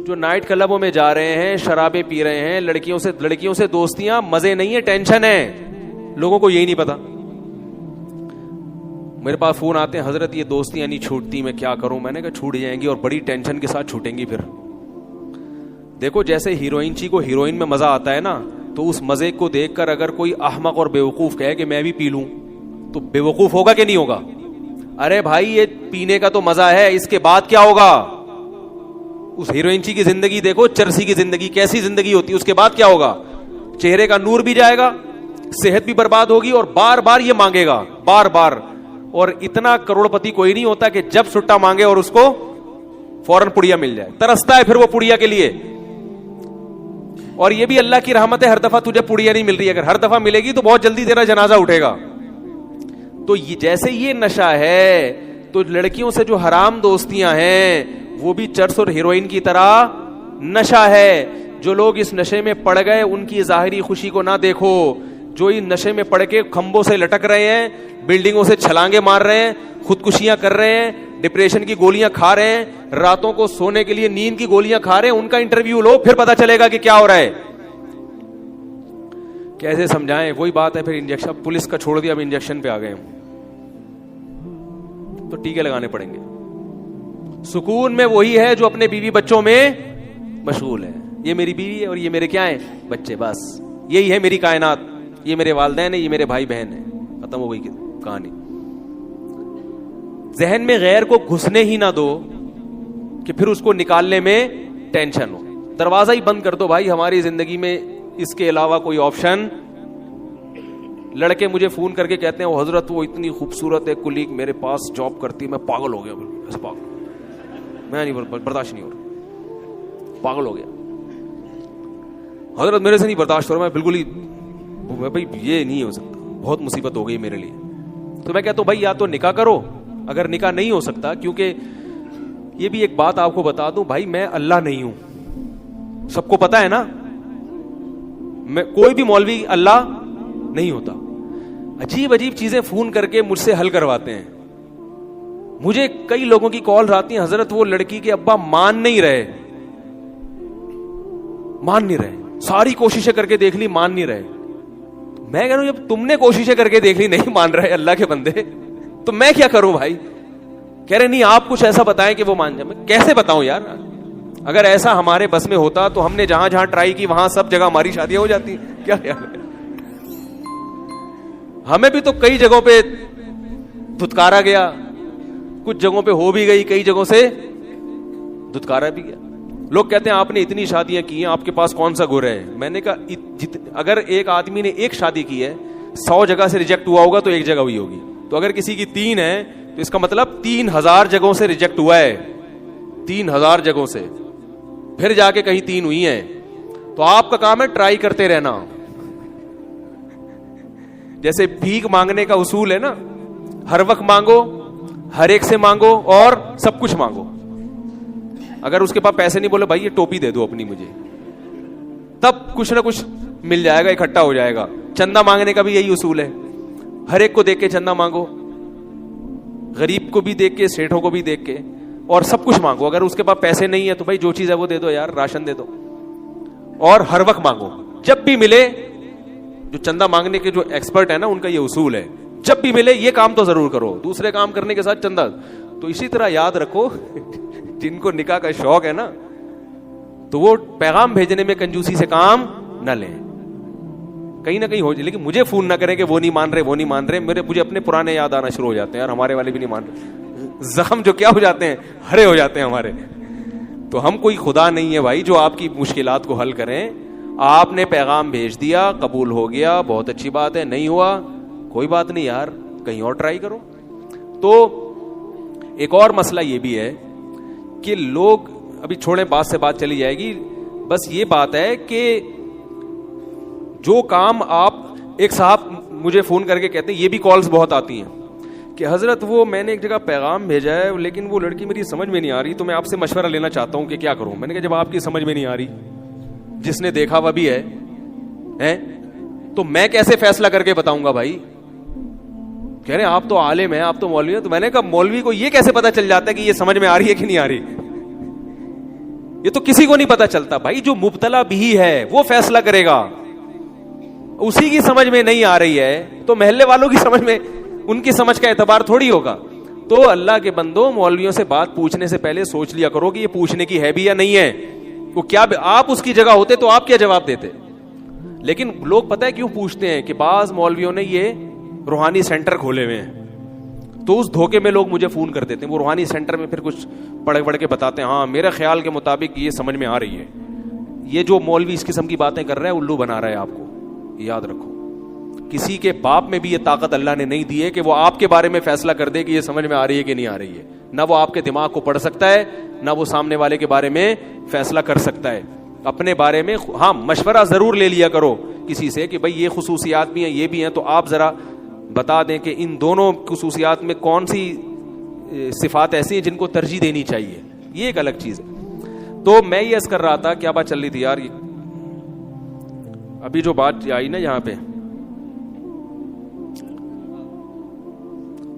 جو نائٹ کلبوں میں جا رہے ہیں, شرابیں پی رہے ہیں, لڑکیوں سے دوستیاں, مزے نہیں ہے, ٹینشن ہے. لوگوں کو یہی نہیں پتا. میرے پاس فون آتے ہیں, حضرت یہ دوستیاں نہیں چھوٹتی, میں کیا کروں. میں نے کہا چھوٹ جائیں گی, اور بڑی ٹینشن کے ساتھ چھوٹیں گی. پھر دیکھو جیسے ہیروئن چی کو ہیروئن میں مزہ آتا ہے نا, تو اس مزے کو دیکھ کر اگر کوئی احمق اور بیوقوف کہے کہ میں بھی پی لوں, تو بیوقوف ہوگا کہ نہیں ہوگا؟ ارے بھائی یہ پینے کا تو مزہ ہے, اس کے بعد کیا ہوگا؟ اس ہیروئن چی کی زندگی دیکھو, چرسی کی زندگی کیسی زندگی ہوتی ہے, اس کے بعد کیا ہوگا؟ چہرے کا نور بھی جائے گا, صحت بھی برباد ہوگی, اور بار بار یہ مانگے گا, بار بار. اور اتنا کروڑ پتی کوئی نہیں ہوتا کہ جب سٹا مانگے اور اس کو فوراً پڑیا مل جائے. ترستا ہے پھر وہ پڑیا کے لیے. اور یہ بھی اللہ کی رحمت ہے, ہر دفعہ تجھے پڑیا نہیں مل رہی. اگر ہر دفعہ ملے گی تو بہت جلدی تیرا جنازہ اٹھے گا. تو جیسے یہ نشہ ہے, تو لڑکیوں سے جو حرام دوستیاں ہیں وہ بھی چرس اور ہیروئن کی طرح نشہ ہے. جو لوگ اس نشے میں پڑ گئے ان کی ظاہری خوشی کو نہ دیکھو. جو ان نشے میں پڑ کے کھمبوں سے لٹک رہے ہیں, بلڈنگوں سے چھلانگے مار رہے ہیں, خودکشیاں کر رہے ہیں, ڈپریشن کی گولیاں کھا رہے ہیں, راتوں کو سونے کے لیے نیند کی گولیاں کھا رہے ہیں, ان کا انٹرویو لو, پھر پتا چلے گا کہ کیا ہو رہا ہے. کیسے سمجھائیں؟ وہی بات ہے. پھر انجیکشن پولیس کا چھوڑ دیا, اب انجیکشن پہ آ گئے, تو ٹیکے لگانے پڑیں گے. سکون میں وہی ہے جو اپنے بیوی بچوں میں مشغول ہے. یہ میری بیوی ہے اور یہ میرے کیا ہیں؟ بچے. بس یہی ہے میری کائنات, یہ میرے والدین ہیں, یہ میرے بھائی بہن ہیں. ختم ہو گئی کہانی. ذہن میں غیر کو گھسنے ہی نہ دو کہ پھر اس کو نکالنے میں ٹینشن ہو. دروازہ ہی بند کر دو بھائی. ہماری زندگی میں اس کے علاوہ کوئی آپشن. لڑکے مجھے فون کر کے کہتے ہیں, وہ حضرت وہ اتنی خوبصورت ہے کلیگ میرے پاس جاب کرتی ہے, میں پاگل ہو گیا, بس پاگل, میں نہیں برداشت نہیں ہو رہا, پاگل ہو گیا حضرت, میرے سے نہیں برداشت ہو رہا, میں بالکل ہی, بھائی یہ نہیں ہو سکتا, بہت مصیبت ہو گئی میرے لیے. تو میں کہتا ہوں بھائی یا تو نکاح کرو, اگر نکاح نہیں ہو سکتا, کیونکہ یہ بھی ایک بات آپ کو بتا دوں بھائی, میں اللہ نہیں ہوں, سب کو پتا ہے نا, میں کوئی بھی مولوی اللہ نہیں ہوتا. عجیب عجیب چیزیں فون کر کے مجھ سے حل کرواتے ہیں. مجھے کئی لوگوں کی کال آتی ہیں, حضرت وہ لڑکی کے ابا مان نہیں رہے, ساری کوششیں کر کے دیکھ لی, مان نہیں رہے. میں کہہ رہا ہوں جب تم نے کوششیں کر کے دیکھ لی نہیں مان رہے اللہ کے بندے, تو میں کیا کروں بھائی؟ کہہ رہے نہیں آپ کچھ ایسا بتائیں کہ وہ مان جائے. میں کیسے بتاؤں یار؟ اگر ایسا ہمارے بس میں ہوتا تو ہم نے جہاں جہاں ٹرائی کی وہاں سب جگہ ہماری شادیاں ہو جاتی. کیا خیال ہے؟ ہمیں بھی تو کئی جگہوں پہ دھتکارا گیا, کچھ جگہوں پہ ہو بھی گئی, کئی جگہوں سے دھتکارا بھی گیا. لوگ کہتے ہیں آپ نے اتنی شادیاں کی ہیں, آپ کے پاس کون سا گر ہے؟ میں نے کہا اگر ایک آدمی نے ایک شادی کی ہے, 100 جگہ سے ریجیکٹ ہوا ہوگا تو ایک جگہ ہوئی ہوگی. تو اگر کسی کی 3 ہے تو اس کا مطلب 3000 جگہوں سے ریجیکٹ ہوا ہے, 3000 جگہوں سے, پھر جا کے کہیں 3 ہوئی ہیں. تو آپ کا کام ہے ٹرائی کرتے رہنا. جیسے بھیک مانگنے کا اصول ہے نا, ہر وقت مانگو, ہر ایک سے مانگو اور سب کچھ مانگو. اگر اس کے پاس پیسے نہیں, بولے بھائی یہ ٹوپی دے دو اپنی مجھے, تب کچھ نہ کچھ مل جائے گا, اکٹھا ہو جائے گا. چندہ مانگنے کا بھی یہی اصول ہے, ہر ایک کو دیکھ کے چندہ مانگو, غریب کو بھی دیکھ کے, سیٹھوں کو بھی دیکھ کے, اور سب کچھ مانگو. اگر اس کے پاس پیسے نہیں ہے تو بھائی جو چیز ہے وہ دے دو یار, راشن دے دو, اور ہر وقت مانگو. جب بھی ملے, جو چندہ مانگنے کے جو ایکسپرٹ ہے نا ان کا یہ اصول ہے, جب بھی ملے یہ کام تو ضرور کرو, دوسرے کام کرنے کے ساتھ چندہ. تو اسی طرح یاد رکھو جن کو نکاح کا شوق ہے نا, تو وہ پیغام بھیجنے میں کنجوسی سے کام نہ لیں, کہیں نہ کہیں ہو جائے. لیکن مجھے فون نہ کریں کہ وہ نہیں مان رہے, مجھے اپنے پرانے یاد آنا شروع ہو جاتے ہیں, یار ہمارے والے بھی نہیں مان رہے. زخم جو کیا ہو جاتے ہیں, ہرے ہو جاتے ہیں ہمارے. تو ہم کوئی خدا نہیں ہے بھائی جو آپ کی مشکلات کو حل کریں. آپ نے پیغام بھیج دیا, قبول ہو گیا, بہت اچھی بات ہے, نہیں ہوا کوئی بات نہیں یار, کہیں اور ٹرائی کرو. تو ایک اور مسئلہ یہ بھی ہے کہ لوگ, ابھی چھوڑیں بات سے بات چلی جائے گی, بس یہ بات ہے کہ جو کام آپ, ایک صاحب مجھے فون کر کے کہتے ہیں, یہ بھی کالز بہت آتی ہیں کہ حضرت وہ میں نے ایک جگہ پیغام بھیجا ہے لیکن وہ لڑکی میری سمجھ میں نہیں آ رہی, تو میں آپ سے مشورہ لینا چاہتا ہوں کہ کیا کروں. میں نے کہا جب آپ کی سمجھ میں نہیں آ رہی, جس نے دیکھا وہ بھی ہے, تو میں کیسے فیصلہ کر کے بتاؤں گا بھائی؟ کہہ رہے ہیں آپ تو عالم ہیں, آپ تو مولوی ہیں. تو میں نے کہا مولوی کو یہ کیسے پتا چل جاتا ہے کہ یہ سمجھ میں آ رہی ہے کہ نہیں آ رہی؟ یہ تو کسی کو نہیں پتا چلتا بھائی. جو مبتلا بھی ہے وہ فیصلہ کرے گا. اسی کی سمجھ میں نہیں آ رہی ہے تو محلے والوں کی سمجھ میں, ان کی سمجھ کا اعتبار تھوڑی ہوگا. تو اللہ کے بندوں, مولویوں سے بات پوچھنے سے پہلے سوچ لیا کرو کہ یہ پوچھنے کی ہے بھی یا نہیں ہے. وہ کیا آپ اس کی جگہ ہوتے تو آپ کیا جواب دیتے؟ لیکن لوگ پتہ ہے کیوں پوچھتے ہیں کہ بعض مولویوں نے یہ روحانی سینٹر کھولے ہوئے ہیں, تو اس دھوکے میں لوگ مجھے فون کر دیتے ہیں. وہ روحانی سینٹر میں پھر کچھ پڑھ کے بتاتے ہیں, ہاں میرے خیال کے مطابق یہ سمجھ میں آ رہی ہے. یہ جو مولوی اس قسم کی باتیں کر رہا ہے الو بنا رہا ہے آپ کو. یاد رکھو, کسی کے باپ میں بھی یہ طاقت اللہ نے نہیں دی ہے کہ وہ آپ کے بارے میں فیصلہ کر دے کہ یہ سمجھ میں آ رہی ہے کہ نہیں آ رہی ہے. نہ وہ آپ کے دماغ کو پڑھ سکتا ہے, نہ وہ سامنے والے کے بارے میں فیصلہ کر سکتا ہے. اپنے بارے میں ہاں مشورہ ضرور لے لیا کرو کسی سے کہ بھائی یہ خصوصیات بھی ہیں, یہ بھی ہیں, تو آپ ذرا بتا دیں کہ ان دونوں خصوصیات میں کون سی صفات ایسی ہیں جن کو ترجیح دینی چاہیے. یہ ایک الگ چیز ہے. تو میں یہ عرض کر رہا تھا, کیا بات چل رہی تھی یار, ابھی جو بات آئی نا یہاں پہ,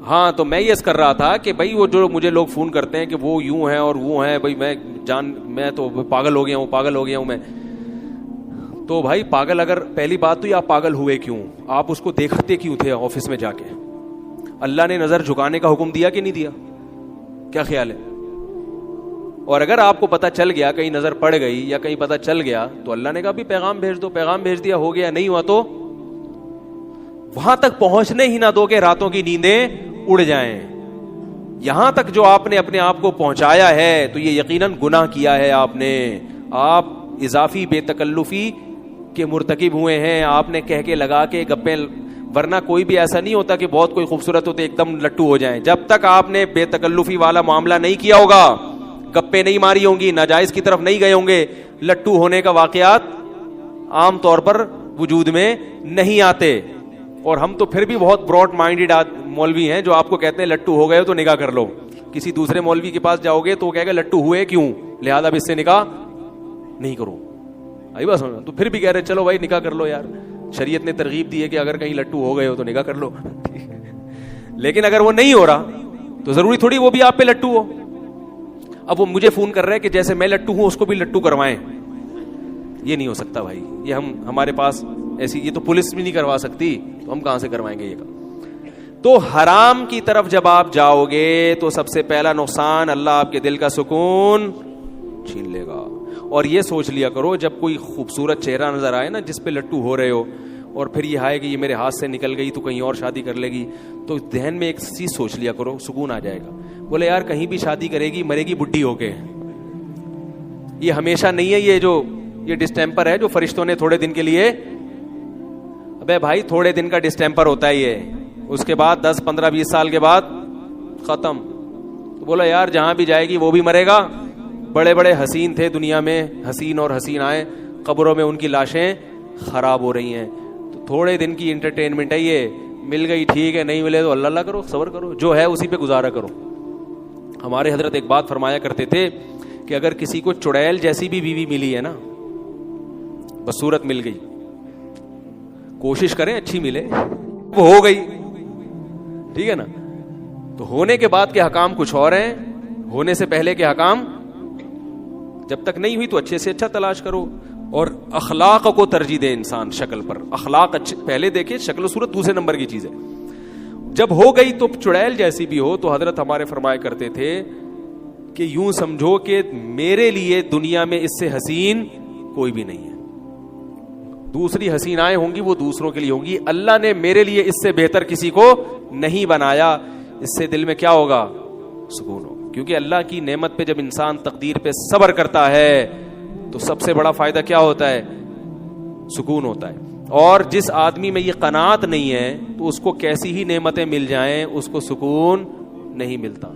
ہاں تو میں یہ عرض کر رہا تھا کہ بھائی وہ جو مجھے لوگ فون کرتے ہیں کہ وہ یوں ہیں اور وہ ہیں, بھائی میں تو پاگل ہو گیا ہوں میں. تو بھائی پاگل, اگر پہلی بات تو یہ آپ پاگل ہوئے کیوں, آپ اس کو دیکھتے کیوں تھے آفس میں جا کے؟ اللہ نے نظر جھکانے کا حکم دیا کہ نہیں دیا؟ کیا خیال ہے؟ اور اگر آپ کو پتہ چل گیا, کہیں نظر پڑ گئی یا کہیں پتہ چل گیا, تو اللہ نے کہا بھی پیغام بھیج دو. پیغام بھیج دیا, ہو گیا. نہیں ہوا تو وہاں تک پہنچنے ہی نہ دو کہ راتوں کی نیندیں اڑ جائیں. یہاں تک جو آپ نے اپنے آپ کو پہنچایا ہے تو یہ یقیناً گناہ کیا ہے آپ نے. آپ اضافی بے تکلفی کے مرتکب ہوئے ہیں. آپ نے کہہ کے لگا کے گپیں, ورنہ کوئی بھی ایسا نہیں ہوتا کہ بہت کوئی خوبصورت ہوتے ایک دم لٹو ہو جائیں. جب تک آپ نے بے تکلفی والا معاملہ نہیں کیا ہوگا, گپیں نہیں ماری ہوں گی, ناجائز کی طرف نہیں گئے ہوں گے, لٹو ہونے کا واقعات عام طور پر وجود میں نہیں آتے. اور ہم تو پھر بھی بہت براڈ مائنڈیڈ مولوی ہیں جو آپ کو کہتے ہیں لٹو ہو گئے ہو تو نکاح کر لو. کسی دوسرے مولوی کے پاس جاؤ گے تو وہ کہے گا لٹو ہوئے کیوں, لہذا اب اس سے نکاح نہیں کرو. آئی بات سمجھ؟ تو پھر بھی کہہ رہے چلو بھائی نکاح کر لو یار, شریعت نے ترغیب دی ہے کہ اگر کہیں لٹو ہو گئے ہو تو نکاح کر لو. لیکن اگر وہ نہیں ہو رہا تو ضروری تھوڑی وہ بھی آپ پہ لٹو ہو. اب وہ مجھے فون کر رہے ہیں کہ جیسے میں لٹو ہوں اس کو بھی لٹو کروائیں. یہ نہیں ہو سکتا بھائی, یہ ہمارے پاس ایسی, یہ تو پولیس بھی نہیں کروا سکتی, تو ہم کہاں سے کروائیں گے یہ کام. تو حرام کی طرف جب آپ جاؤ گے تو سب سے پہلا نقصان, اللہ آپ کے دل کا سکون چھین لے گا. اور یہ سوچ لیا کرو, جب کوئی خوبصورت چہرہ نظر آئے نا جس پہ لٹو ہو رہے ہو, اور پھر یہ آئے کہ یہ میرے ہاتھ سے نکل گئی تو کہیں اور شادی کر لے گی, تو ذہن میں ایک چیز سوچ لیا کرو, سکون آ جائے گا. بولے یار کہیں بھی شادی کرے گی مرے گی بڈھی ہو کے. یہ ہمیشہ نہیں ہے, یہ ڈسٹیمپر ہے جو فرشتوں نے تھوڑے دن کے لیے, ابے بھائی تھوڑے دن کا ڈسٹیمپر ہوتا ہے یہ, اس کے بعد 10, 15, 20 سال کے بعد ختم. تو بولا یار جہاں بھی جائے گی وہ بھی مرے گا. بڑے بڑے حسین تھے دنیا میں, حسین اور حسین آئے, قبروں میں ان کی لاشیں خراب ہو رہی ہیں. تو تھوڑے دن کی انٹرٹینمنٹ ہے یہ, مل گئی ٹھیک ہے, نہیں ملے تو اللہ کرو, صبر کرو, جو ہے اسی پہ گزارا کرو. ہمارے حضرت ایک بات فرمایا کرتے تھے کہ اگر کسی کو چڑیل جیسی بھی بیوی ملی ہے نا, بس صورت مل گئی, کوشش کریں اچھی ملے, وہ ہو گئی ٹھیک ہے نا. تو ہونے کے بعد کے حکام کچھ اور ہیں, ہونے سے پہلے کے حکام جب تک نہیں ہوئی تو اچھے سے اچھا تلاش کرو. اور اخلاق کو ترجیح دے انسان شکل پر. اخلاق اچھے پہلے دیکھے, شکل و صورت دوسرے نمبر کی چیز ہے. جب ہو گئی تو چڑیل جیسی بھی ہو, تو حضرت ہمارے فرمایا کرتے تھے کہ یوں سمجھو کہ میرے لیے دنیا میں اس سے حسین کوئی بھی نہیں ہے. دوسری حسینائیں ہوں گی وہ دوسروں کے لیے ہوں گی, اللہ نے میرے لیے اس سے بہتر کسی کو نہیں بنایا. اس سے دل میں کیا ہوگا, سکون ہوگا. کیونکہ اللہ کی نعمت پہ جب انسان تقدیر پہ صبر کرتا ہے تو سب سے بڑا فائدہ کیا ہوتا ہے, سکون ہوتا ہے. اور جس آدمی میں یہ قناعت نہیں ہے تو اس کو کیسی ہی نعمتیں مل جائیں اس کو سکون نہیں ملتا.